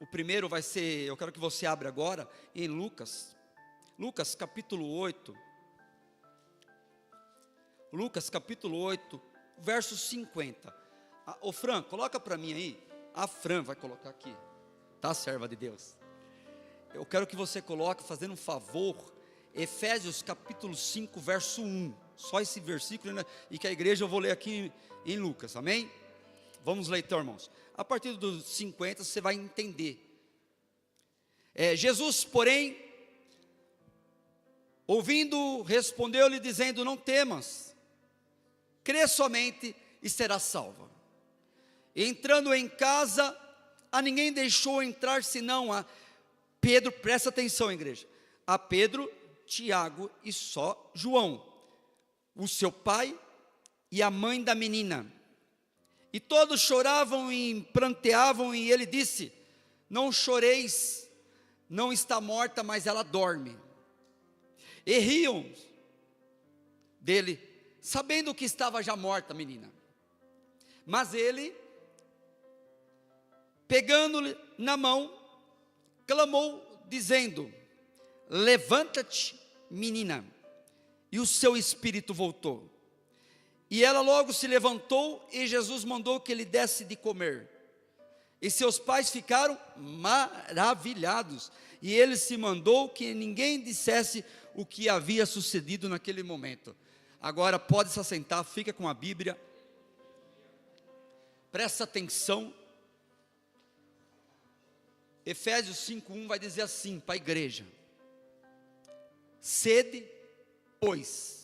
O primeiro vai ser, eu quero que você abra agora, em Lucas. Lucas capítulo 8. Lucas capítulo 8, verso 50. Ô Fran, coloca para mim aí. A Fran vai colocar aqui. Tá, serva de Deus? Eu quero que você coloque, fazendo um favor, Efésios capítulo 5, verso 1. Só esse versículo, né? E que a igreja eu vou ler aqui em Lucas, amém? Vamos ler então, irmãos. A partir dos 50 você vai entender. Jesus, porém, ouvindo, respondeu-lhe dizendo: não temas, crê somente e serás salva. Entrando em casa, a ninguém deixou entrar senão a Pedro, presta atenção, igreja, a Pedro, Tiago e só João, o seu pai e a mãe da menina. E todos choravam e pranteavam, e ele disse: não choreis, não está morta, mas ela dorme. E riam dele, sabendo que estava já morta a menina. Mas ele, pegando-lhe na mão, clamou, dizendo: levanta-te, menina. E o seu espírito voltou. E ela logo se levantou, e Jesus mandou que lhe desse de comer. E seus pais ficaram maravilhados. E ele se mandou que ninguém dissesse o que havia sucedido naquele momento. Agora pode se assentar, fica com a Bíblia. Presta atenção. Efésios 5:1 vai dizer assim para a igreja: sede, pois,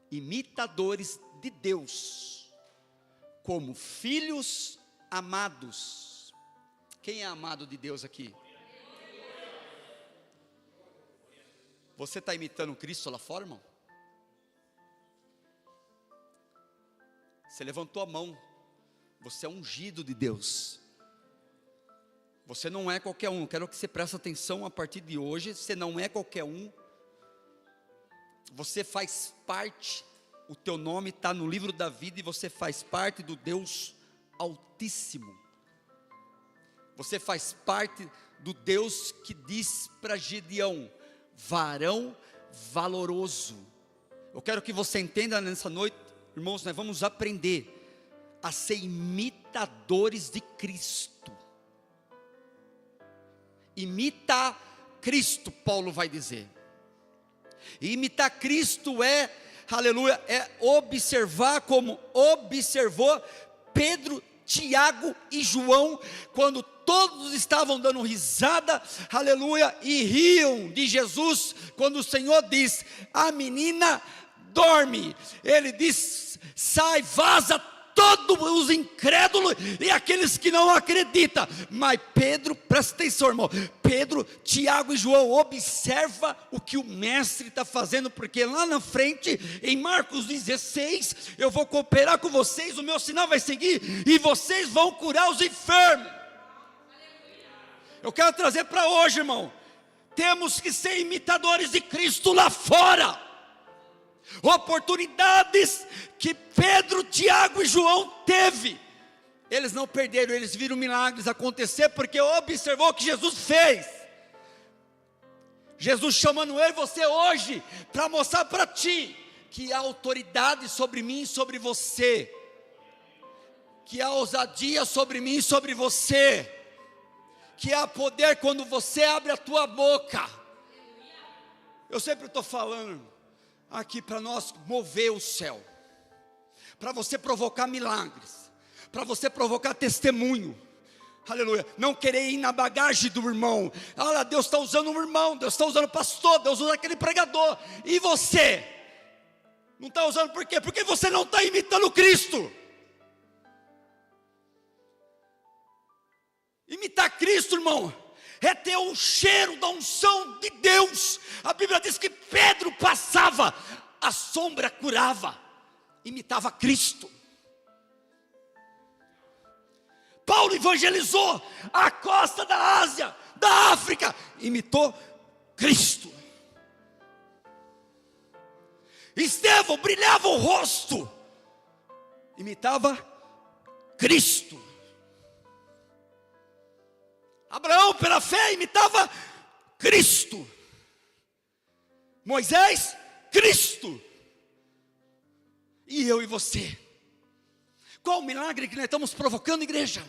imitadores de Deus, como filhos amados. Quem é amado de Deus aqui? Você está imitando Cristo lá fora, irmão? Você levantou a mão. Você é ungido de Deus. Você não é qualquer um. Quero que você preste atenção a partir de hoje. Você não é qualquer um. Você faz parte. O teu nome está no livro da vida e você faz parte do Deus Altíssimo. Você faz parte do Deus que diz para Gideão: varão valoroso. Eu quero que você entenda nessa noite, irmãos, nós vamos aprender a ser imitadores de Cristo. Imita Cristo, Paulo vai dizer. E imitar Cristo é, aleluia, é observar como observou Pedro, Tiago e João, quando todos estavam dando risada, aleluia, e riam de Jesus, quando o Senhor diz: a menina dorme. Ele diz: sai, vaza todos os incrédulos e aqueles que não acreditam. Mas Pedro, presta atenção, irmão, Pedro, Tiago e João, observa o que o mestre está fazendo, porque lá na frente, em Marcos 16, eu vou cooperar com vocês, o meu sinal vai seguir, e vocês vão curar os enfermos. Eu quero trazer para hoje, irmão, temos que ser imitadores de Cristo lá fora. Oportunidades que Pedro, Tiago e João teve, eles não perderam, eles viram milagres acontecer, porque observou o que Jesus fez. Jesus chamando eu e você hoje, para mostrar para ti, que há autoridade sobre mim e sobre você, que há ousadia sobre mim e sobre você, que há poder quando você abre a tua boca. Eu sempre estou falando aqui para nós mover o céu, para você provocar milagres, para você provocar testemunho, aleluia, não querer ir na bagagem do irmão. Olha, Deus está usando um irmão, Deus está usando o pastor, Deus usa aquele pregador, e você não está usando por quê? Porque você não está imitando Cristo. Imitar Cristo, irmão, é ter o cheiro da unção de Deus. A Bíblia diz que Pedro passava, a sombra curava, imitava Cristo. Paulo evangelizou a costa da Ásia, da África, imitou Cristo. Estevão brilhava o rosto, imitava Cristo. Abraão, pela fé, imitava Cristo. Moisés, Cristo. E eu e você? Qual o milagre que nós estamos provocando, igreja?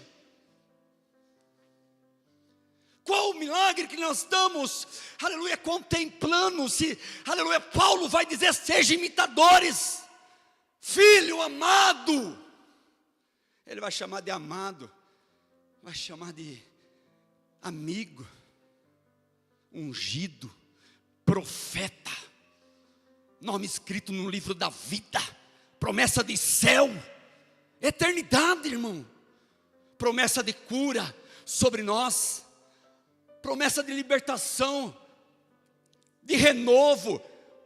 Qual o milagre que nós estamos, aleluia, contemplando? Se, aleluia, Paulo vai dizer, sejam imitadores, filho amado. Ele vai chamar de amado, vai chamar de amigo, ungido, profeta, nome escrito no livro da vida, promessa de céu, eternidade, irmão, promessa de cura sobre nós, promessa de libertação, de renovo,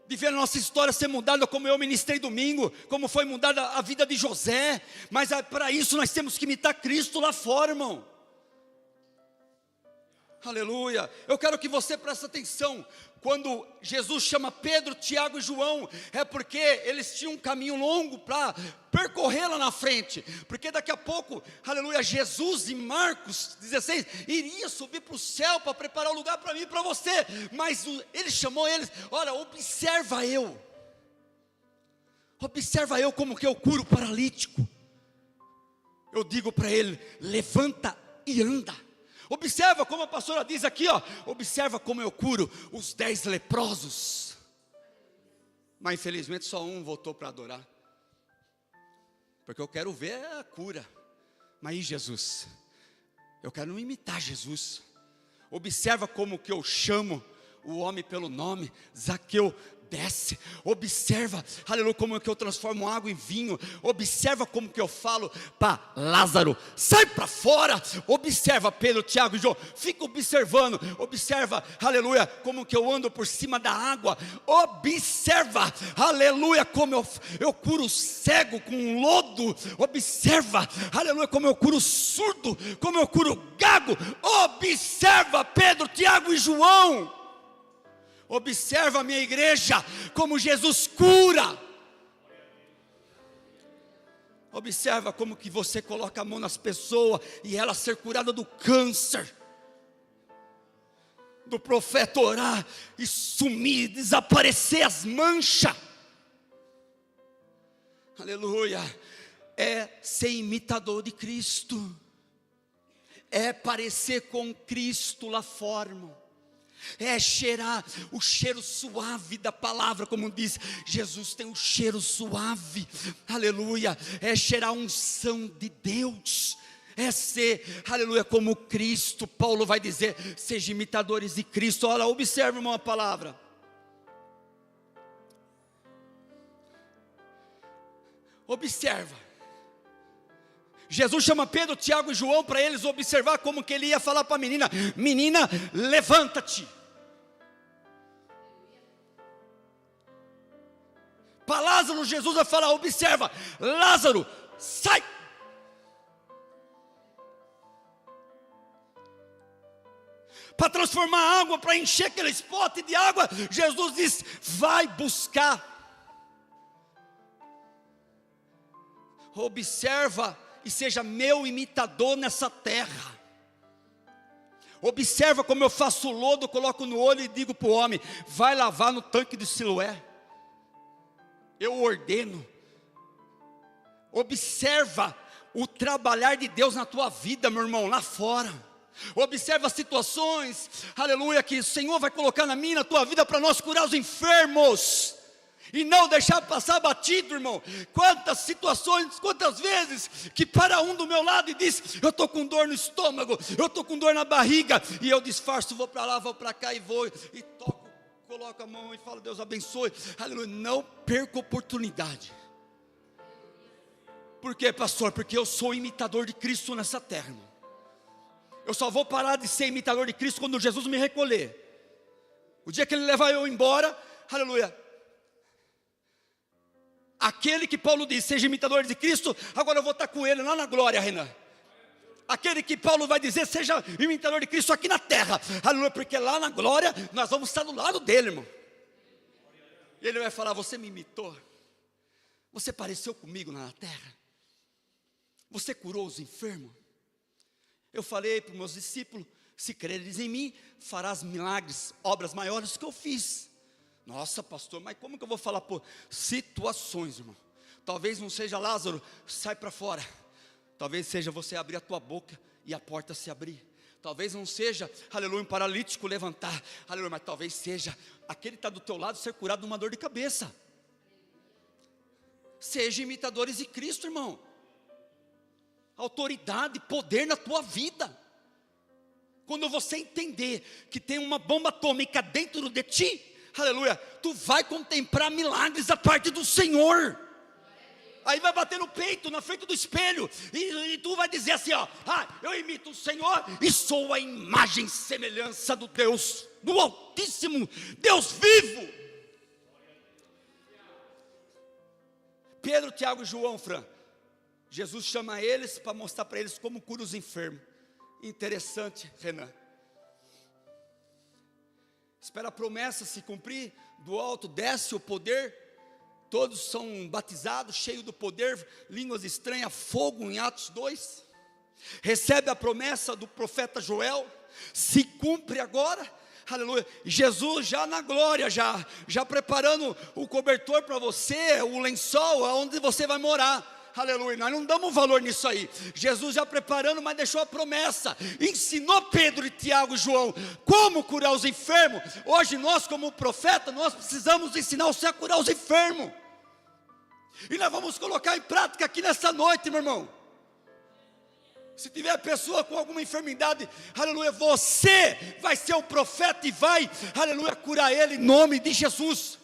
de ver a nossa história ser mudada, como eu ministrei domingo, como foi mudada a vida de José. Mas para isso nós temos que imitar Cristo lá fora, irmão. Aleluia. Eu quero que você preste atenção. Quando Jesus chama Pedro, Tiago e João, é porque eles tinham um caminho longo para percorrer lá na frente, porque daqui a pouco, aleluia, Jesus, em Marcos 16, iria subir para o céu para preparar o lugar para mim e para você. Mas ele chamou eles, olha, observa eu como que eu curo o paralítico. Eu digo para ele, levanta e anda. Observa como a pastora diz aqui, ó, observa como eu curo os 10 leprosos. Mas infelizmente só um voltou para adorar, porque eu quero ver a cura. Mas e Jesus? Eu quero imitar Jesus. Observa como que eu chamo o homem pelo nome, Zaqueu, desce. Observa, aleluia, como que eu transformo água em vinho. Observa como que eu falo para Lázaro, sai para fora. Observa, Pedro, Tiago e João, fica observando. Observa, aleluia, como que eu ando por cima da água. Observa, aleluia, como eu curo o cego com lodo. Observa, aleluia, como eu curo o surdo, como eu curo o gago. Observa, Pedro, Tiago e João. Observa a minha igreja, como Jesus cura. Observa como que você coloca a mão nas pessoas e ela ser curada do câncer. Do profeta orar e sumir, desaparecer as manchas. Aleluia. É ser imitador de Cristo. É parecer com Cristo lá fora, irmão. É cheirar o cheiro suave da palavra, como diz, Jesus tem um cheiro suave, aleluia, é cheirar a unção de Deus, é ser, aleluia, como Cristo. Paulo vai dizer, sejam imitadores de Cristo. Olha, observe, irmão, a palavra. Observa. Jesus chama Pedro, Tiago e João para eles observar como que ele ia falar para a menina, menina, levanta-te. Para Lázaro, Jesus vai falar, observa, Lázaro, sai. Para transformar a água, para encher aquele pote de água, Jesus diz, vai buscar. Observa e seja meu imitador nessa terra. Observa como eu faço lodo, coloco no olho e digo para o homem, vai lavar no tanque de Siloé. Eu ordeno. Observa o trabalhar de Deus na tua vida, meu irmão, lá fora. Observa as situações, aleluia, que o Senhor vai colocar na minha, na tua vida, para nós curar os enfermos. E não deixar passar batido, irmão. Quantas situações, quantas vezes que para um do meu lado e diz, eu estou com dor no estômago, eu estou com dor na barriga, e eu disfarço, vou para lá, vou para cá e vou, e toco, coloco a mão e falo, Deus abençoe, aleluia. Não perca oportunidade. Por quê, pastor? Porque eu sou imitador de Cristo nessa terra, irmão. Eu só vou parar de ser imitador de Cristo quando Jesus me recolher. O dia que Ele levar eu embora, aleluia. Aquele que Paulo diz, seja imitador de Cristo, agora eu vou estar com ele lá na glória, Renan. Aquele que Paulo vai dizer, seja imitador de Cristo aqui na terra, aleluia, porque lá na glória, nós vamos estar do lado dele, irmão. E ele vai falar, você me imitou, você pareceu comigo na terra, você curou os enfermos. Eu falei para os meus discípulos, Se creres em mim, farás milagres, obras maiores que eu fiz. Nossa, pastor, mas como que eu vou falar por situações, irmão? Talvez não seja Lázaro, sai para fora. Talvez seja você abrir a tua boca e a porta se abrir. Talvez não seja, aleluia, um paralítico levantar, aleluia, mas talvez seja aquele que está do teu lado ser curado de uma dor de cabeça. Seja imitadores de Cristo, irmão. Autoridade, poder na tua vida. Quando você entender que tem uma bomba atômica dentro de ti, aleluia, tu vai contemplar milagres da parte do Senhor. Aí vai bater no peito, na frente do espelho, e tu vai dizer assim, ó, eu imito o Senhor e sou a imagem e semelhança do Deus, do Altíssimo, Deus vivo. Pedro, Tiago e João, Fran, Jesus chama eles para mostrar para eles como cura os enfermos. Interessante, Renan. Espera a promessa se cumprir, do alto desce o poder. Todos são batizados, cheios do poder, línguas estranhas, fogo em Atos 2. Recebe a promessa do profeta Joel, se cumpre agora, aleluia. Jesus já na glória, já preparando o cobertor para você, o lençol, aonde você vai morar. Aleluia, nós não damos valor nisso aí. Jesus já preparando, mas deixou a promessa. Ensinou Pedro e Tiago e João como curar os enfermos. Hoje nós, como profeta, nós precisamos ensinar você a curar os enfermos. E nós vamos colocar em prática aqui nessa noite, meu irmão. Se tiver pessoa com alguma enfermidade, aleluia, você vai ser o profeta e vai, aleluia, curar ele em nome de Jesus.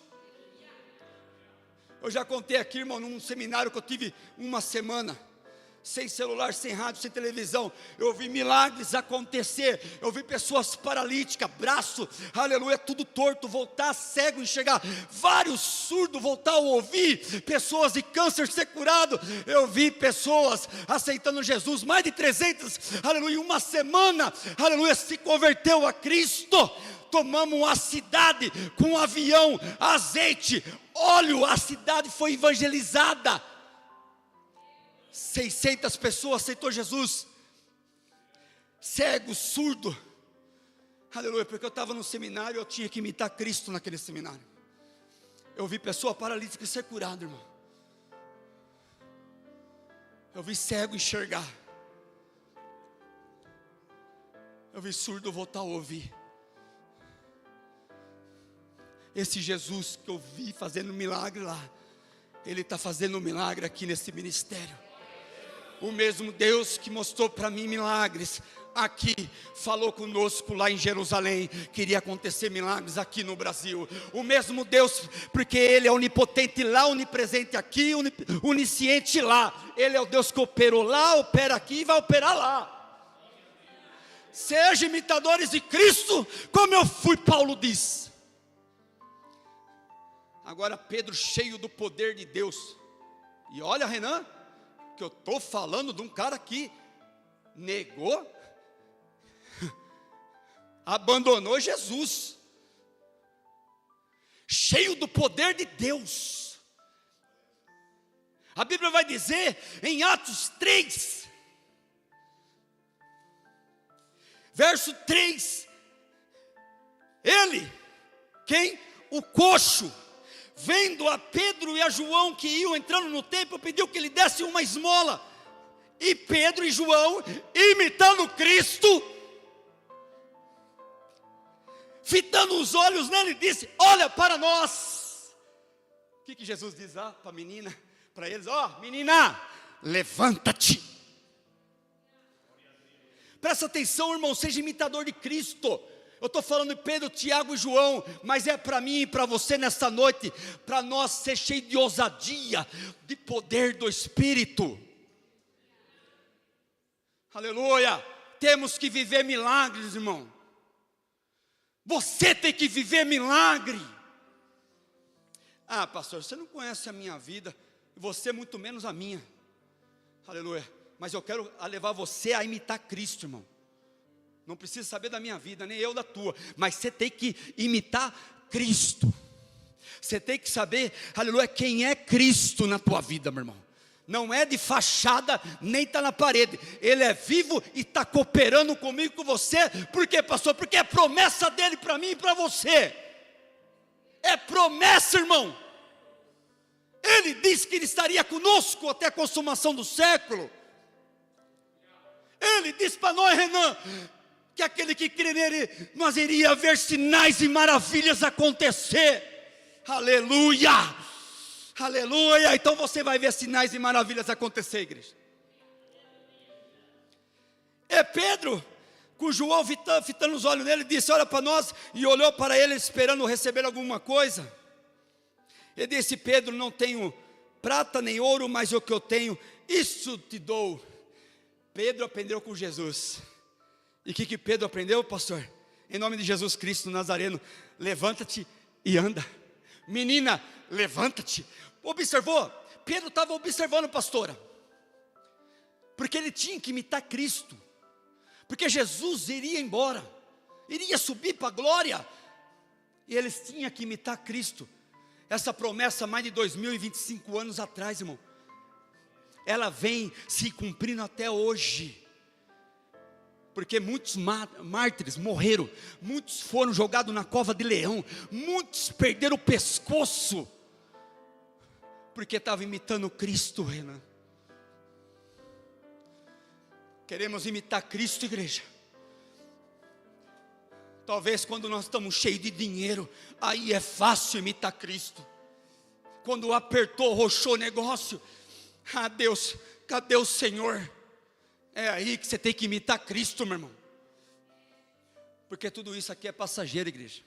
Eu já contei aqui, irmão, num seminário que eu tive uma semana, sem celular, sem rádio, sem televisão. Eu vi milagres acontecer, eu vi pessoas paralíticas, braço, aleluia, tudo torto, voltar cego, enxergar, vários surdos voltar a ouvir, pessoas de câncer ser curado. Eu vi pessoas aceitando Jesus, mais de 300, aleluia, uma semana, aleluia, se converteu a Cristo. Tomamos uma cidade com um avião, azeite, óleo, a cidade foi evangelizada. 600 pessoas aceitou Jesus. Cego, surdo. Aleluia, porque eu estava no seminário, eu tinha que imitar Cristo naquele seminário. Eu vi pessoa paralítica ser curada, irmão. Eu vi cego enxergar. Eu vi surdo voltar a ouvir. Esse Jesus que eu vi fazendo milagre lá, Ele está fazendo um milagre aqui nesse ministério. O mesmo Deus que mostrou para mim milagres aqui, falou conosco lá em Jerusalém, queria acontecer milagres aqui no Brasil. O mesmo Deus, porque Ele é onipotente lá, onipresente aqui, onisciente lá. Ele é o Deus que operou lá, opera aqui e vai operar lá. Sejam imitadores de Cristo, como eu fui, Paulo diz. Agora Pedro, cheio do poder de Deus. E olha, Renan, que eu estou falando de um cara que negou, abandonou Jesus. Cheio do poder de Deus. A Bíblia vai dizer em Atos 3, verso 3. Ele, quem? O coxo, vendo a Pedro e a João que iam entrando no templo, pediu que lhe desse uma esmola. E Pedro e João, imitando Cristo, fitando os olhos nele, disse: olha para nós. O que Jesus diz lá para a menina, para eles? Ó, menina, levanta-te. Presta atenção, irmão, seja imitador de Cristo. Eu estou falando de Pedro, Tiago e João, mas é para mim e para você nessa noite, para nós ser cheio de ousadia, de poder do Espírito. Aleluia, temos que viver milagres, irmão. Você tem que viver milagre. Ah, pastor, você não conhece a minha vida, você muito menos a minha. Aleluia, mas eu quero levar você a imitar Cristo, irmão. Não precisa saber da minha vida, nem eu da tua, mas você tem que imitar Cristo. Você tem que saber, aleluia, quem é Cristo na tua vida, meu irmão. Não é de fachada, nem está na parede. Ele é vivo e está cooperando comigo, com você. Por quê, pastor? Porque é promessa dele para mim e para você. É promessa, irmão. Ele disse que ele estaria conosco até a consumação do século. Ele disse para nós, Renan, que aquele que crê nele, nós iria ver sinais e maravilhas acontecer. Aleluia! Aleluia! Então você vai ver sinais e maravilhas acontecer, igreja. É Pedro, com João fitando os olhos nele, disse: olha para nós, e olhou para ele esperando receber alguma coisa. Ele disse: Pedro, não tenho prata nem ouro, mas o que eu tenho, isso te dou. Pedro aprendeu com Jesus. E o que Pedro aprendeu, pastor? Em nome de Jesus Cristo Nazareno, levanta-te e anda. Menina, levanta-te. Observou? Pedro estava observando, pastora, porque ele tinha que imitar Cristo, porque Jesus iria embora, iria subir para a glória, e eles tinham que imitar Cristo. Essa promessa, mais de 2025 anos atrás, irmão, ela vem se cumprindo até hoje. Porque muitos mártires morreram, muitos foram jogados na cova de leão, muitos perderam o pescoço, porque estavam imitando Cristo, Renan. Queremos imitar Cristo, igreja. Talvez quando nós estamos cheios de dinheiro, aí é fácil imitar Cristo. Quando apertou, roxou o negócio, ah Deus, cadê o Senhor? É aí que você tem que imitar Cristo, meu irmão. Porque tudo isso aqui é passageiro, igreja.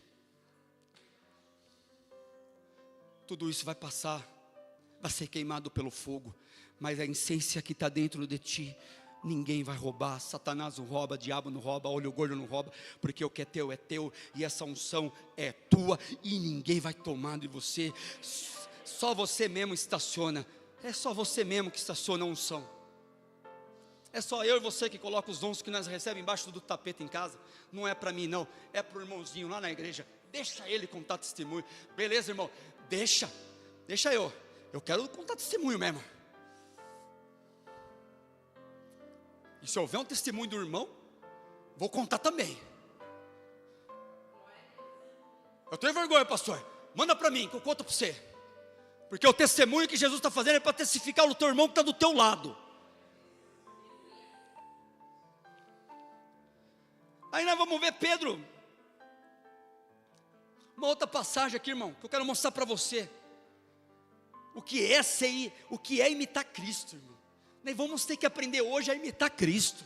Tudo isso vai passar, vai ser queimado pelo fogo. Mas a essência que está dentro de ti, ninguém vai roubar. Satanás não rouba, diabo não rouba, olho gordo não rouba. Porque o que é teu, e essa unção é tua, e ninguém vai tomar de você. Só você mesmo estaciona. É só você mesmo que estaciona a unção. É só eu e você que coloca os dons que nós recebemos embaixo do tapete em casa. Não é para mim não, é para o irmãozinho lá na igreja. Deixa ele contar testemunho. Beleza, irmão? Deixa eu quero contar testemunho mesmo. E se houver um testemunho do irmão, vou contar também. Eu tenho vergonha, pastor. Manda para mim, que eu conto para você. Porque o testemunho que Jesus está fazendo é para testificar o teu irmão que está do teu lado. Aí nós vamos ver Pedro. Uma outra passagem aqui, irmão, que eu quero mostrar para você. O que é imitar Cristo, irmão. Nós vamos ter que aprender hoje a imitar Cristo.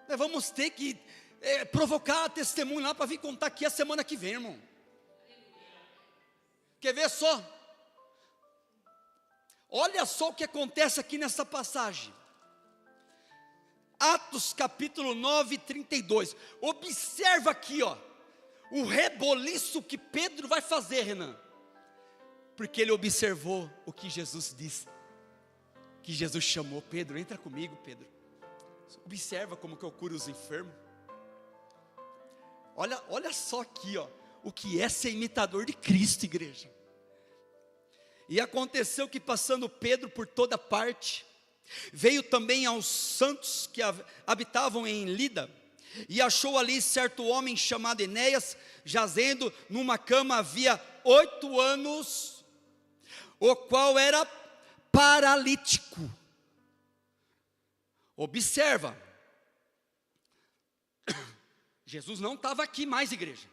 Nós vamos ter que provocar testemunho lá para vir contar aqui a semana que vem, irmão. Quer ver só? Olha só o que acontece aqui nessa passagem. Atos capítulo 9, 32. Observa aqui, ó, o reboliço que Pedro vai fazer, Renan. Porque ele observou o que Jesus disse. Que Jesus chamou Pedro, entra comigo, Pedro. Observa como que eu curo os enfermos. Olha só aqui, ó, o que é ser imitador de Cristo, igreja. E aconteceu que passando Pedro por toda parte, veio também aos santos que habitavam em Lida, e achou ali certo homem chamado Enéas, jazendo numa cama havia 8 anos, o qual era paralítico. Observa, Jesus não estava aqui mais, igreja.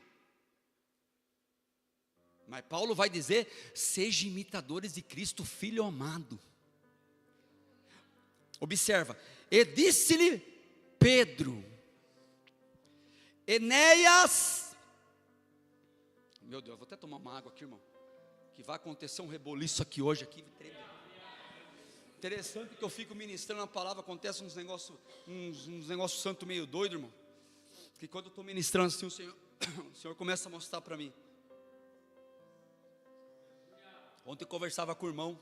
Mas Paulo vai dizer: seja imitadores de Cristo, filho amado. Observa, e disse-lhe Pedro: Enéas, meu Deus, vou até tomar uma água aqui, irmão, que vai acontecer um reboliço aqui hoje, aqui, interessante que eu fico ministrando a palavra, acontece uns negócios santos meio doido, irmão, que quando eu estou ministrando assim, o Senhor começa a mostrar para mim. Ontem eu conversava com o irmão,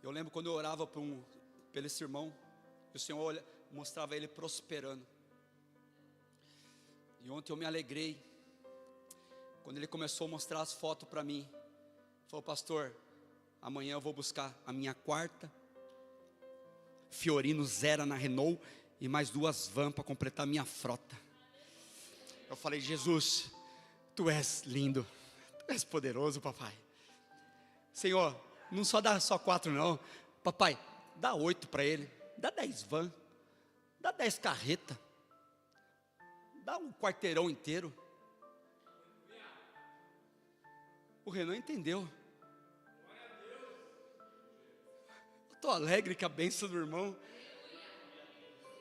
eu lembro quando eu orava pelo esse irmão, o Senhor mostrava ele prosperando. E ontem eu me alegrei, quando ele começou a mostrar as fotos para mim. Falou: pastor, amanhã eu vou buscar a minha quarta Fiorino Zero na Renault e mais 2 vans para completar a minha frota. Eu falei: Jesus, tu és lindo, tu és poderoso, papai. Senhor, não só dá só 4 não, papai, dá 8 para ele, dá 10 vans, dá 10 carretas, dá um quarteirão inteiro. O Renan entendeu. Eu estou alegre com a bênção do irmão.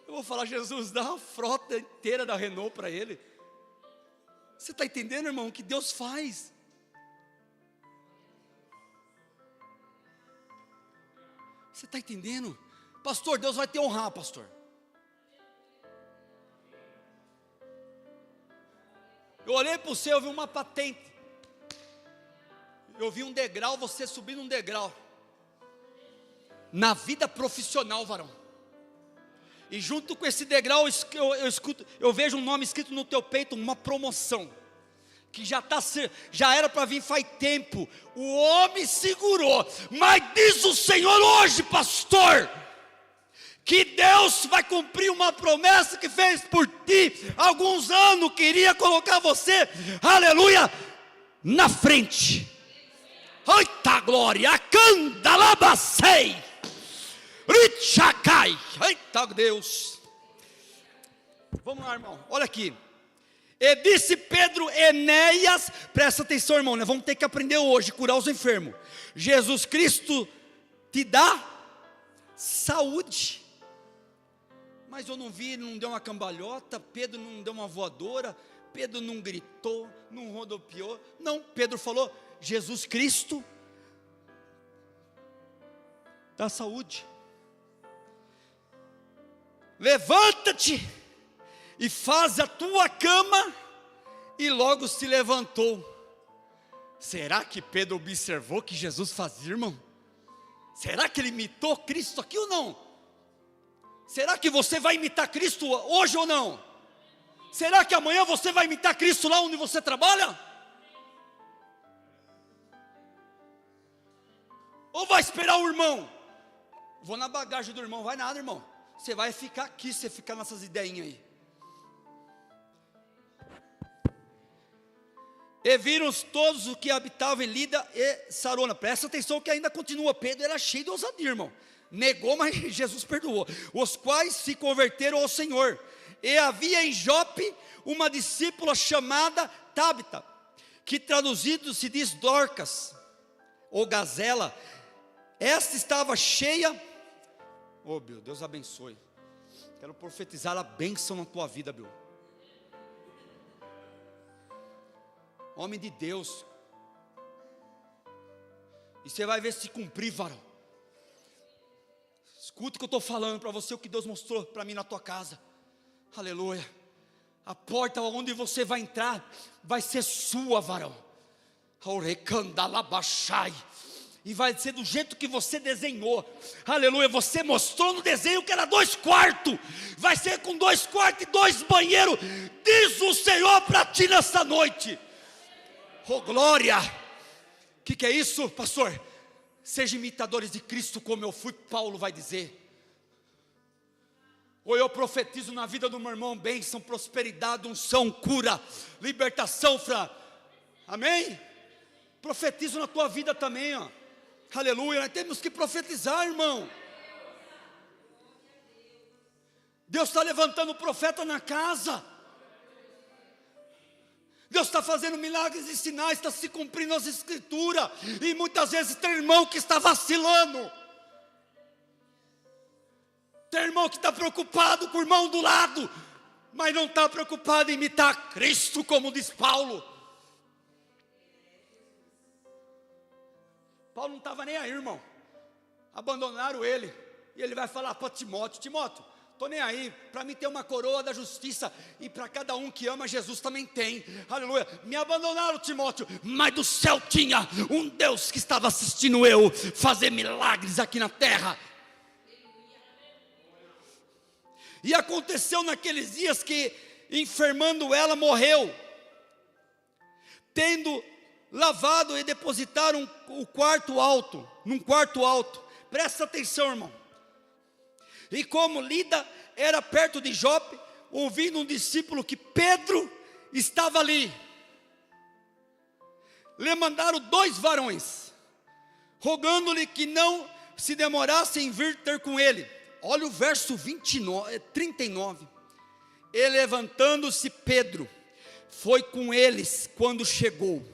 Eu vou falar: Jesus, dá uma frota inteira da Renault para ele. Você está entendendo, irmão, o que Deus faz? Você está entendendo? Pastor, Deus vai te honrar, pastor. Eu olhei para o céu, eu vi uma patente. Eu vi um degrau, você subindo um degrau. Na vida profissional, varão. E junto com esse degrau, eu vejo um nome escrito no teu peito, uma promoção. Que já era para vir faz tempo. O homem segurou. Mas diz o Senhor hoje, pastor, que Deus vai cumprir uma promessa que fez por ti. Alguns anos queria colocar você, aleluia, na frente. Eita glória, candalabacei, richacai, eita Deus. Vamos lá, irmão, olha aqui. E disse Pedro, Enéas, presta atenção, irmão, nós vamos ter que aprender hoje, curar os enfermos. Jesus Cristo te dá saúde. Mas eu não vi, ele não deu uma cambalhota, Pedro não deu uma voadora, Pedro não gritou, não rodopiou. Não, Pedro falou: Jesus Cristo dá saúde. Levanta-te e faz a tua cama. E logo se levantou. Será que Pedro observou que Jesus fazia, irmão? Será que ele imitou Cristo aqui ou não? Será que você vai imitar Cristo hoje ou não? Será que amanhã você vai imitar Cristo lá onde você trabalha? Ou vai esperar o irmão? Vou na bagagem do irmão. Vai nada, irmão. Você vai ficar aqui, você ficar nessas ideinhas aí. E viram todos os que habitavam em Lida e Sarona. Presta atenção que ainda continua. Pedro era cheio de ousadia, irmão. Negou, mas Jesus perdoou. Os quais se converteram ao Senhor. E havia em Jope uma discípula chamada Tabita, que traduzido se diz Dorcas, ou Gazela. Esta estava cheia. Oh, meu Deus abençoe. Quero profetizar a bênção na tua vida, meu. Homem de Deus. E você vai ver se cumprir, varão. Escuta o que eu estou falando para você, o que Deus mostrou para mim na tua casa. Aleluia. A porta onde você vai entrar vai ser sua, varão. E vai ser do jeito que você desenhou. Aleluia. Você mostrou no desenho que era 2 quartos. Vai ser com 2 quartos e 2 banheiros. Diz o Senhor para ti nessa noite. Oh glória. O que é isso, pastor? Sejam imitadores de Cristo como eu fui, Paulo vai dizer. Ou eu profetizo na vida do meu irmão bênção, prosperidade, unção, cura, libertação, amém? Profetizo na tua vida também, ó. Aleluia, nós temos que profetizar, irmão. Deus está levantando profeta na casa. Deus está fazendo milagres e sinais, está se cumprindo as escrituras. E muitas vezes tem irmão que está vacilando. Tem irmão que está preocupado com o irmão do lado, mas não está preocupado em imitar Cristo, como diz Paulo. Paulo não estava nem aí, irmão. Abandonaram ele. E ele vai falar para Timóteo: Timóteo, estou nem aí, para mim tem uma coroa da justiça, e para cada um que ama Jesus também tem, aleluia. Me abandonaram, Timóteo, mas do céu tinha um Deus que estava assistindo eu fazer milagres aqui na terra. E aconteceu naqueles dias que, enfermando ela, morreu, tendo lavado e depositaram num quarto alto. Presta atenção, irmão. E como Lida era perto de Jope, ouvindo um discípulo que Pedro estava ali, lhe mandaram 2 varões, rogando-lhe que não se demorasse em vir ter com ele. Olha o verso 39. E levantando-se Pedro, foi com eles quando chegou.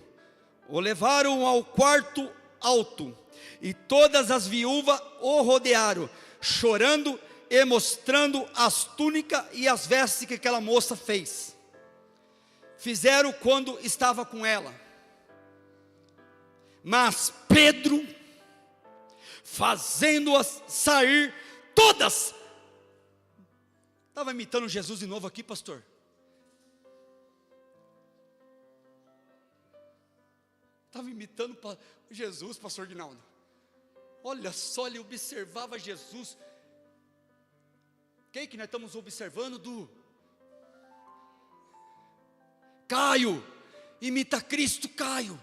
O levaram ao quarto alto, e todas as viúvas o rodearam, chorando e mostrando as túnicas e as vestes que aquela moça fizeram quando estava com ela. Mas Pedro, fazendo-as sair todas, estava imitando Jesus de novo aqui, pastor? Estava imitando Jesus, pastor Guinaldo. Olha só, ele observava Jesus. Quem que nós estamos observando? Caio, imita Cristo, Caio.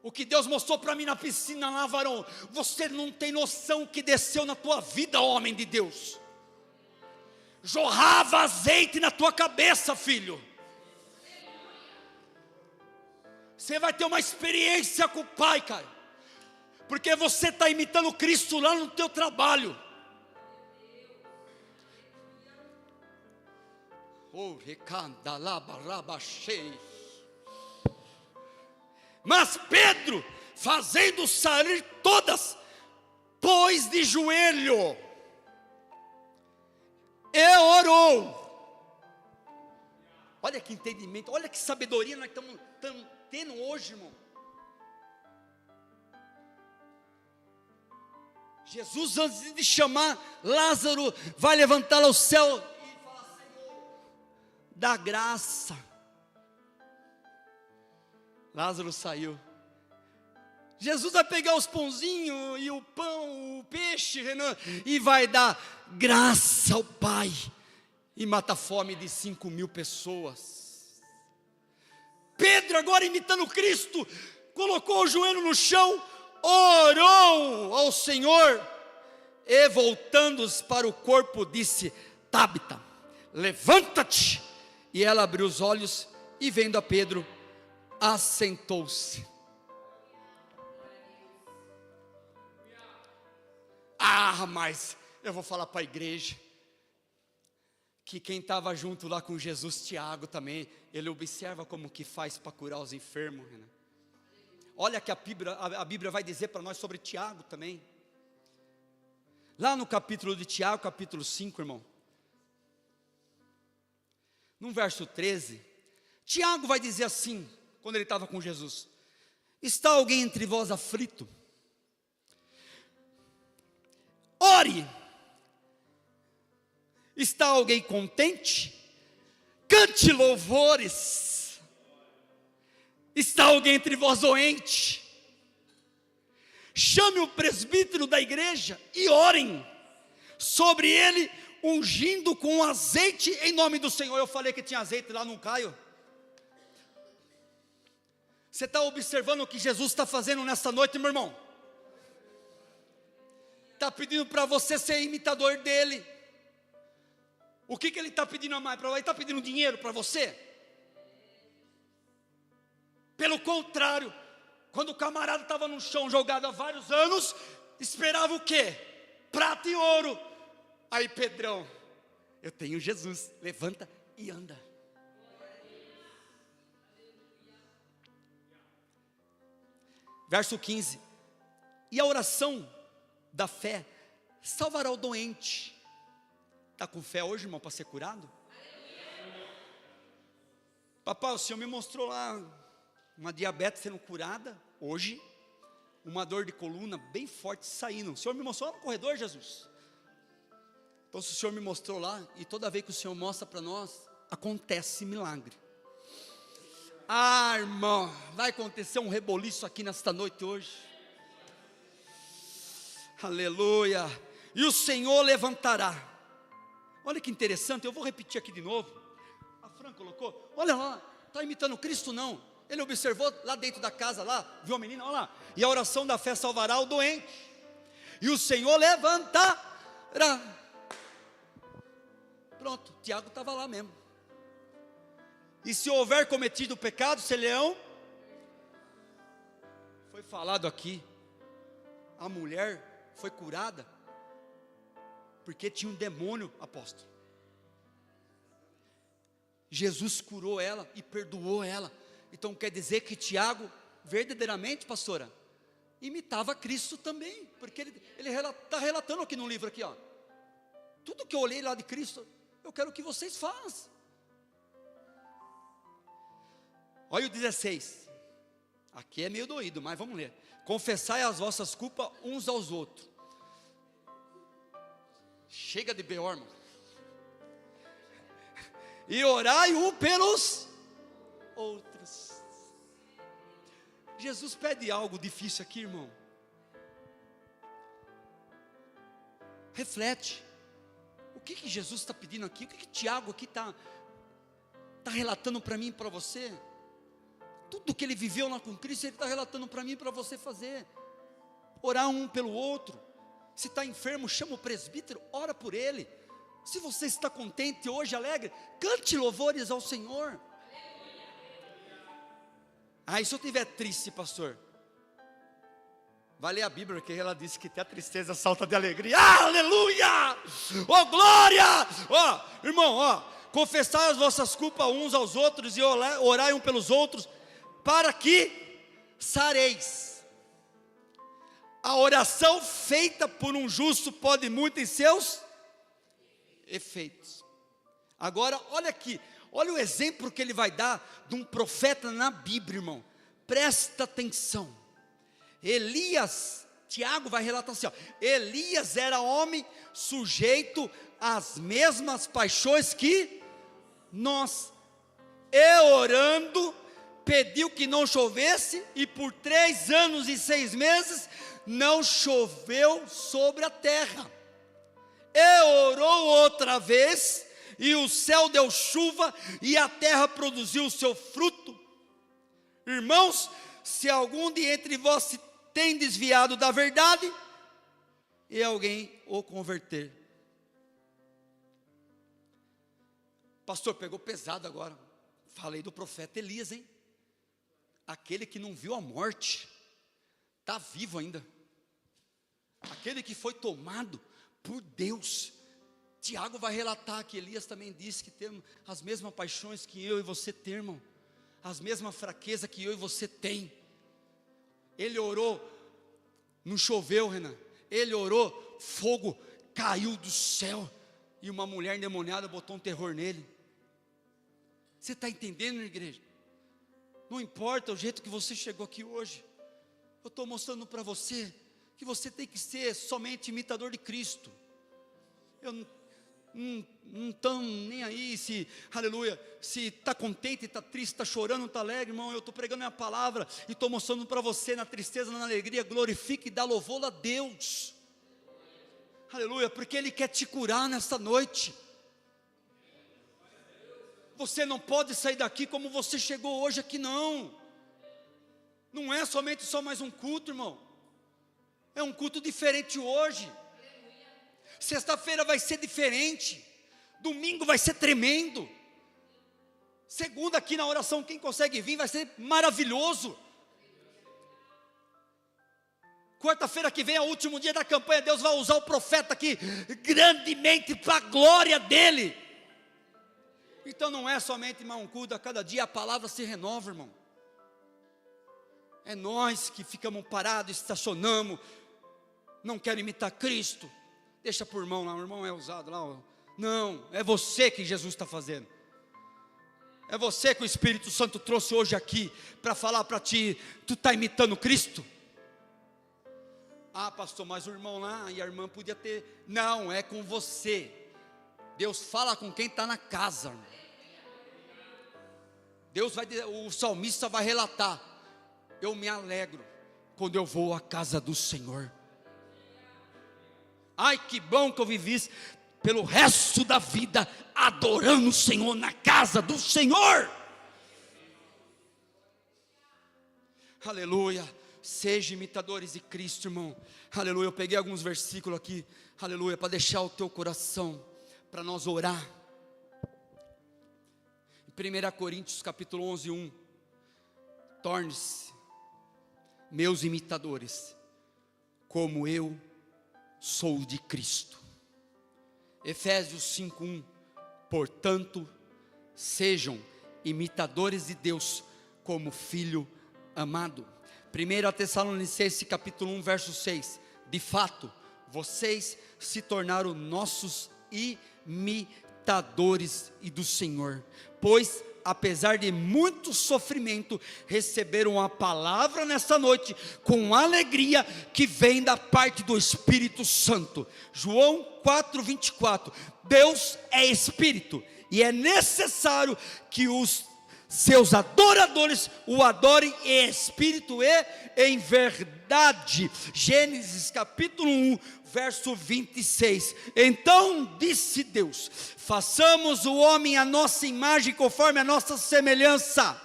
O que Deus mostrou para mim na piscina lá, varão, você não tem noção que desceu na tua vida, homem de Deus. Jorrava azeite na tua cabeça, filho. Você vai ter uma experiência com o Pai, cara, porque você está imitando Cristo lá no teu trabalho. Mas Pedro, fazendo sair todas, pôs de joelho e orou. Olha que entendimento, olha que sabedoria nós estamos tendo hoje, irmão. Jesus, antes de chamar Lázaro, vai levantá-lo ao céu e falar: Senhor, dá graça. Lázaro saiu. Jesus vai pegar os pãozinhos e o pão, o peixe, Renan, e vai dar graça ao Pai, e mata a fome de 5.000 pessoas. Pedro, agora imitando Cristo, colocou o joelho no chão, orou ao Senhor, e voltando-se para o corpo, disse: Tabita, levanta-te. E ela abriu os olhos, e vendo a Pedro, assentou-se. Mas eu vou falar para a igreja, que quem estava junto lá com Jesus, Tiago também, ele observa como que faz para curar os enfermos, né? Olha que a Bíblia vai dizer para nós sobre Tiago também. Lá no capítulo de Tiago, capítulo 5, irmão, no verso 13, Tiago vai dizer assim, quando ele estava com Jesus: está alguém entre vós aflito? Ore. Está alguém contente? Cante louvores. Está alguém entre vós doente? Chame o presbítero da igreja e orem sobre ele, ungindo com azeite em nome do Senhor. Eu falei que tinha azeite lá no Caio. Você está observando o que Jesus está fazendo nessa noite, meu irmão? Está pedindo para você ser imitador dele. O que ele está pedindo a mais para você? Ele está pedindo dinheiro para você? Pelo contrário, quando o camarada estava no chão jogado há vários anos, esperava o quê? Prata e ouro. Aí Pedrão: eu tenho Jesus, levanta e anda. Verso 15: e a oração da fé salvará o doente. Está com fé hoje, irmão, para ser curado? Papai, o Senhor me mostrou lá uma diabetes sendo curada hoje, uma dor de coluna bem forte saindo. O Senhor me mostrou lá no corredor, Jesus. Então, se o Senhor me mostrou lá, e toda vez que o Senhor mostra para nós, acontece milagre. Irmão, vai acontecer um reboliço aqui nesta noite hoje. Aleluia. E o Senhor levantará. Olha que interessante, eu vou repetir aqui de novo. A Fran colocou, olha lá, está imitando Cristo não. Ele observou lá dentro da casa, lá, viu a menina, olha lá. E a oração da fé salvará o doente. E o Senhor levantará. Pronto, Tiago estava lá mesmo. E se houver cometido pecado, serão. Foi falado aqui, a mulher foi curada, porque tinha um demônio, apóstolo. Jesus curou ela e perdoou ela. Então quer dizer que Tiago, verdadeiramente, pastora, imitava Cristo também, porque ele está relatando aqui no livro, aqui, ó. Tudo que eu olhei lá de Cristo, eu quero que vocês façam. Olha o 16, aqui é meio doído, mas vamos ler. Confessai as vossas culpas uns aos outros. Chega de B.O., irmão. E orai um pelos outros. Jesus pede algo difícil aqui, irmão. Reflete. O que Jesus está pedindo aqui? O que Tiago aqui está relatando para mim e para você? Tudo que ele viveu lá com Cristo, ele está relatando para mim e para você fazer. Orar um pelo outro. Se está enfermo, chama o presbítero, ora por ele. Se você está contente hoje, alegre, cante louvores ao Senhor. E se eu estiver triste, pastor? Vai ler a Bíblia, porque ela disse que até a tristeza salta de alegria. Aleluia! Oh, glória! Irmão, confessai as vossas culpas uns aos outros e orai um pelos outros, para que sareis. A oração feita por um justo pode muito em seus efeitos. Agora, olha aqui, olha o exemplo que ele vai dar de um profeta na Bíblia, irmão. Presta atenção. Elias, Tiago vai relatar assim, Elias era homem sujeito às mesmas paixões que nós, e orando, pediu que não chovesse, e por 3 anos e 6 meses, não choveu sobre a terra. E orou outra vez, e o céu deu chuva, e a terra produziu o seu fruto. Irmãos, se algum de entre vós se tem desviado da verdade, e alguém o converter. Pastor, pegou pesado agora. Falei do profeta Elias, hein? Aquele que não viu a morte, está vivo ainda. Aquele que foi tomado por Deus. Tiago vai relatar que Elias também disse que temos as mesmas paixões que eu e você temos, irmão. As mesmas fraquezas que eu e você tem. Ele orou, não choveu, Renan. Ele orou, fogo caiu do céu, e uma mulher endemoniada botou um terror nele. Você está entendendo, igreja? Não importa o jeito que você chegou aqui hoje, eu estou mostrando para você que você tem que ser somente imitador de Cristo. Eu não estou nem aí se, aleluia, se está contente, está triste, está chorando, está alegre, irmão. Eu estou pregando a palavra e estou mostrando para você, na tristeza, na alegria, glorifique e dá louvor a Deus. Aleluia, porque Ele quer te curar nesta noite. Você não pode sair daqui como você chegou hoje aqui, não. Não é somente só mais um culto, irmão. É um culto diferente hoje. Sexta-feira vai ser diferente. Domingo vai ser tremendo. Segunda aqui na oração, quem consegue vir vai ser maravilhoso. Quarta-feira que vem é o último dia da campanha. Deus vai usar o profeta aqui grandemente para a glória dele. Então não é somente um culto, a cada dia a palavra se renova, irmão. É nós que ficamos parados, estacionamos. Não quero imitar Cristo. Deixa para o irmão lá, o irmão é usado lá. Não, é você que Jesus está fazendo. É você que o Espírito Santo trouxe hoje aqui para falar para ti. Tu está imitando Cristo? Pastor, mas o irmão lá e a irmã podia ter. Não, é com você. Deus fala com quem está na casa. Deus vai, o salmista vai relatar: eu me alegro quando eu vou à casa do Senhor. Ai, que bom que eu vivi pelo resto da vida adorando o Senhor na casa do Senhor. Aleluia. Seja imitadores de Cristo, irmão. Aleluia. Eu peguei alguns versículos aqui, aleluia, para deixar o teu coração, para nós orar. Em 1 Coríntios capítulo 11, 1. Torne-se meus imitadores, como eu sou de Cristo. Efésios 5, 1. Portanto, sejam imitadores de Deus, como filho amado. 1 Tessalonicenses capítulo 1, verso 6. De fato, vocês se tornaram nossos imitadores e do Senhor, pois apesar de muito sofrimento, receberam a palavra nesta noite, com alegria, que vem da parte do Espírito Santo. João 4:24, Deus é Espírito, e é necessário que os seus adoradores o adorem em espírito e em verdade. Gênesis capítulo 1, verso 26. Então disse Deus: façamos o homem à nossa imagem, conforme a nossa semelhança.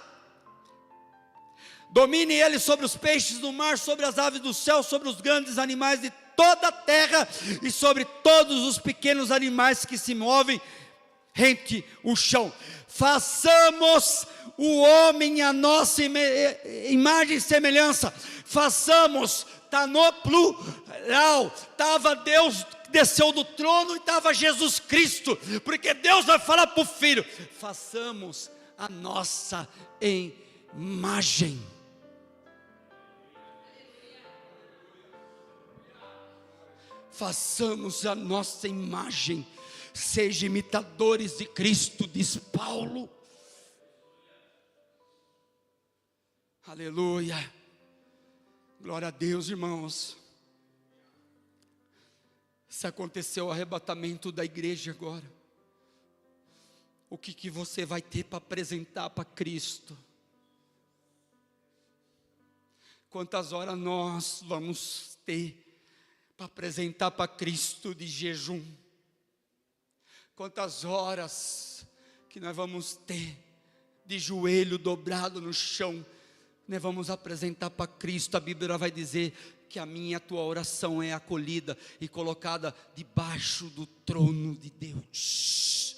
Domine ele sobre os peixes do mar, sobre as aves do céu, sobre os grandes animais de toda a terra, e sobre todos os pequenos animais que se movem rente o chão. Façamos o homem à nossa imagem e semelhança. Façamos, está no plural. Estava Deus que desceu do trono, e estava Jesus Cristo, porque Deus vai falar para o Filho: façamos a nossa imagem. Façamos a nossa imagem. Sejam imitadores de Cristo, diz Paulo. Aleluia. Glória a Deus, irmãos. Se aconteceu o arrebatamento da igreja agora, o que você vai ter para apresentar para Cristo? Quantas horas nós vamos ter para apresentar para Cristo de jejum? Quantas horas que nós vamos ter de joelho dobrado no chão, nós vamos apresentar para Cristo? A Bíblia vai dizer que a minha e a tua oração é acolhida e colocada debaixo do trono de Deus,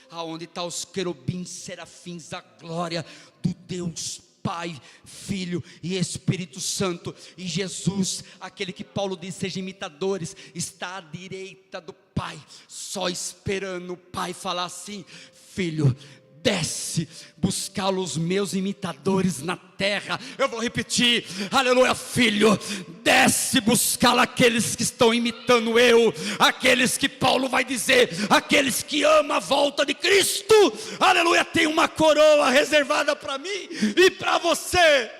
aonde está os querubins, serafins, a glória do Deus Pai, Filho e Espírito Santo. E Jesus, aquele que Paulo diz: sejam imitadores, está à direita do Pai, só esperando o Pai falar assim: filho, desce buscar os meus imitadores na terra. Eu vou repetir, aleluia. Filho, desce buscar aqueles que estão imitando eu, aqueles que Paulo vai dizer, aqueles que amam a volta de Cristo. Aleluia, tem uma coroa reservada para mim e para você.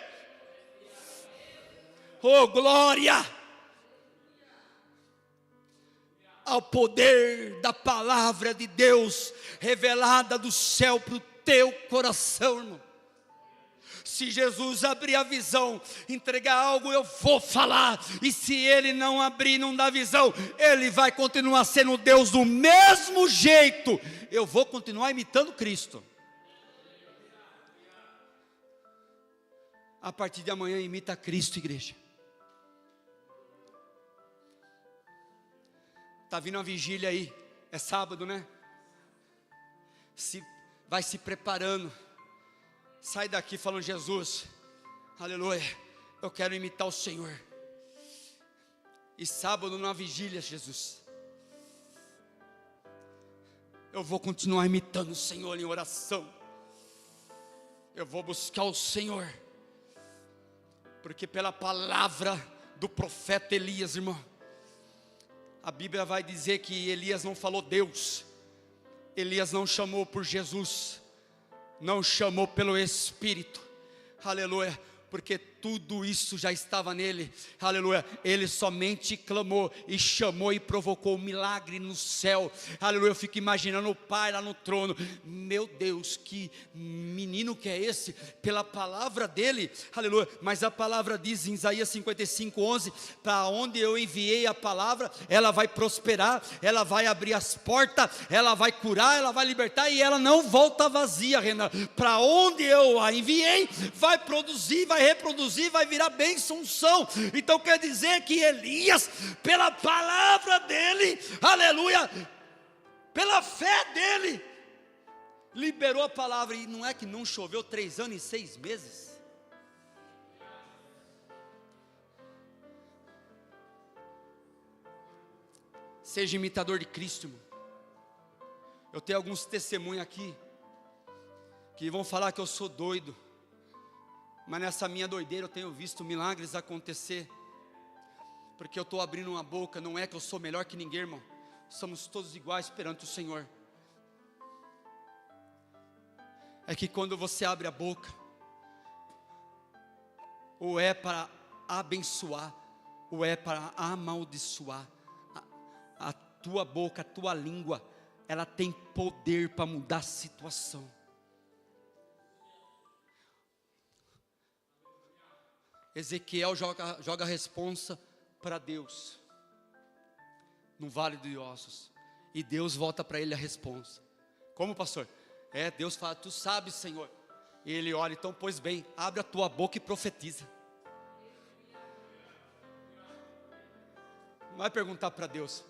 Oh, glória ao poder da palavra de Deus revelada do céu para o teu coração, irmão. Se Jesus abrir a visão, entregar algo, eu vou falar. E se Ele não abrir, não dar visão, Ele vai continuar sendo Deus do mesmo jeito. Eu vou continuar imitando Cristo. A partir de amanhã, imita Cristo, igreja. Está vindo uma vigília aí, é sábado, né? Vai se preparando. Sai daqui falando: Jesus, aleluia, eu quero imitar o Senhor. E sábado na vigília, Jesus, eu vou continuar imitando o Senhor em oração. Eu vou buscar o Senhor, porque pela palavra do profeta Elias, irmão, a Bíblia vai dizer que Elias não falou Deus, Elias não chamou por Jesus, não chamou pelo Espírito, aleluia, porque tudo isso já estava nele, aleluia. Ele somente clamou e chamou e provocou um milagre no céu, aleluia. Eu fico imaginando o Pai lá no trono: meu Deus, que menino que é esse? Pela palavra dele, aleluia. Mas a palavra diz em Isaías 55:11: para onde eu enviei a palavra, ela vai prosperar, ela vai abrir as portas, ela vai curar, ela vai libertar, e ela não volta vazia, Renan. Para onde eu a enviei, vai produzir, vai reproduzir reduzir, vai virar bênção, unção. Então quer dizer que Elias, pela palavra dele, aleluia, pela fé dele, liberou a palavra. E não é que não choveu 3 anos e 6 meses? Seja imitador de Cristo, irmão. Eu tenho alguns testemunhos aqui que vão falar que eu sou doido, mas nessa minha doideira eu tenho visto milagres acontecer, porque eu estou abrindo uma boca. Não é que eu sou melhor que ninguém, irmão, somos todos iguais perante o Senhor. É que quando você abre a boca, ou é para abençoar, ou é para amaldiçoar. A tua boca, a tua língua, ela tem poder para mudar a situação. Ezequiel joga a responsa para Deus, no vale de ossos, e Deus volta para ele a responsa. Como, pastor? Deus fala, tu sabes, Senhor. E ele olha, então, pois bem, abre a tua boca e profetiza. Não vai perguntar para Deus,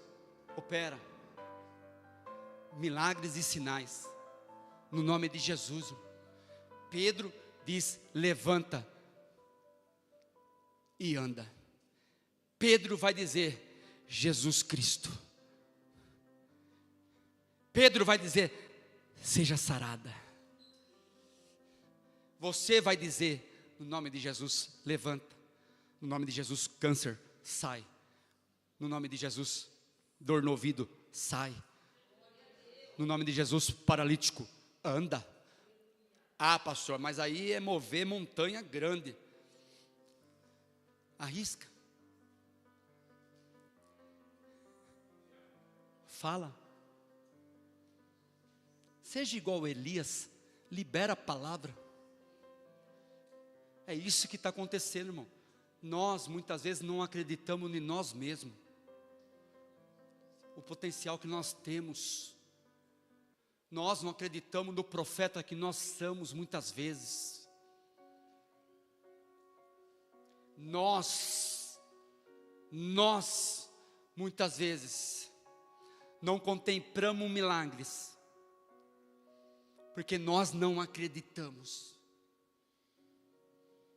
opera milagres e sinais, no nome de Jesus. Pedro diz, levanta e anda. Pedro vai dizer, Jesus Cristo. Pedro vai dizer, seja sarada. Você vai dizer, no nome de Jesus, levanta. No nome de Jesus, câncer, sai. No nome de Jesus, dor no ouvido, sai. No nome de Jesus, paralítico, anda. Ah, pastor, mas aí é mover montanha grande. Arrisca. Fala. Seja igual a Elias, libera a palavra. É isso que está acontecendo, irmão. Nós muitas vezes não acreditamos em nós mesmos, o potencial que nós temos. Nós não acreditamos no profeta que nós somos muitas vezes. Nós muitas vezes não contemplamos milagres, porque nós não acreditamos.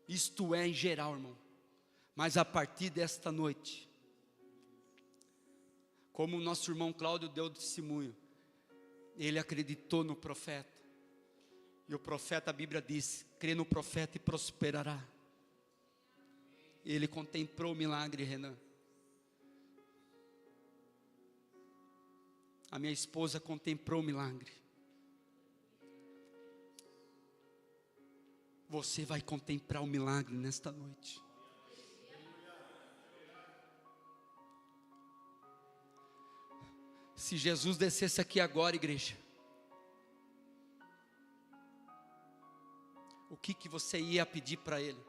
Isto é em geral, irmão. Mas a partir desta noite, como o nosso irmão Cláudio deu testemunho, ele acreditou no profeta. E o profeta, a Bíblia diz, crê no profeta e prosperará. Ele contemplou o milagre, Renan. A minha esposa contemplou o milagre. Você vai contemplar o milagre nesta noite. Se Jesus descesse aqui agora, igreja, o que você ia pedir para Ele?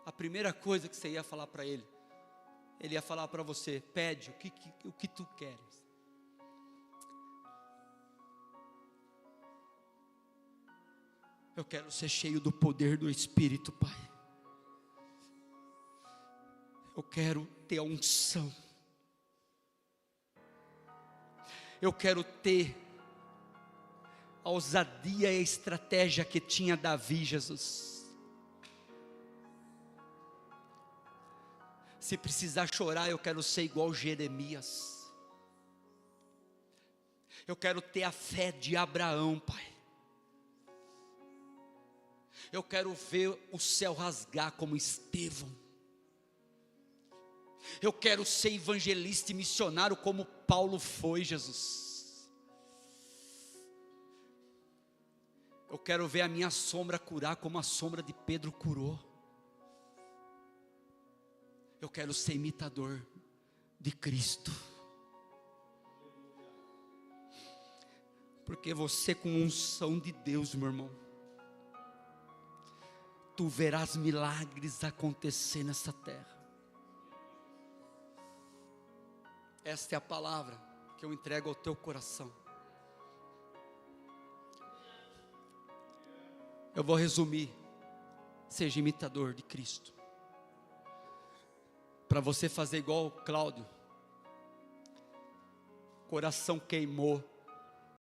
A primeira coisa que você ia falar para Ele, Ele ia falar para você, pede o que tu queres. Eu quero ser cheio do poder do Espírito, Pai. Eu quero ter a unção. Eu quero ter a ousadia e a estratégia que tinha Davi, Jesus. Se precisar chorar, eu quero ser igual Jeremias. Eu quero ter a fé de Abraão, Pai. Eu quero ver o céu rasgar como Estevão. Eu quero ser evangelista e missionário como Paulo foi, Jesus. Eu quero ver a minha sombra curar como a sombra de Pedro curou. Eu quero ser imitador de Cristo. Porque você, com unção de Deus, meu irmão, tu verás milagres acontecer nessa terra. Esta é a palavra que eu entrego ao teu coração. Eu vou resumir. Seja imitador de Cristo. Para você fazer igual o Cláudio, coração queimou,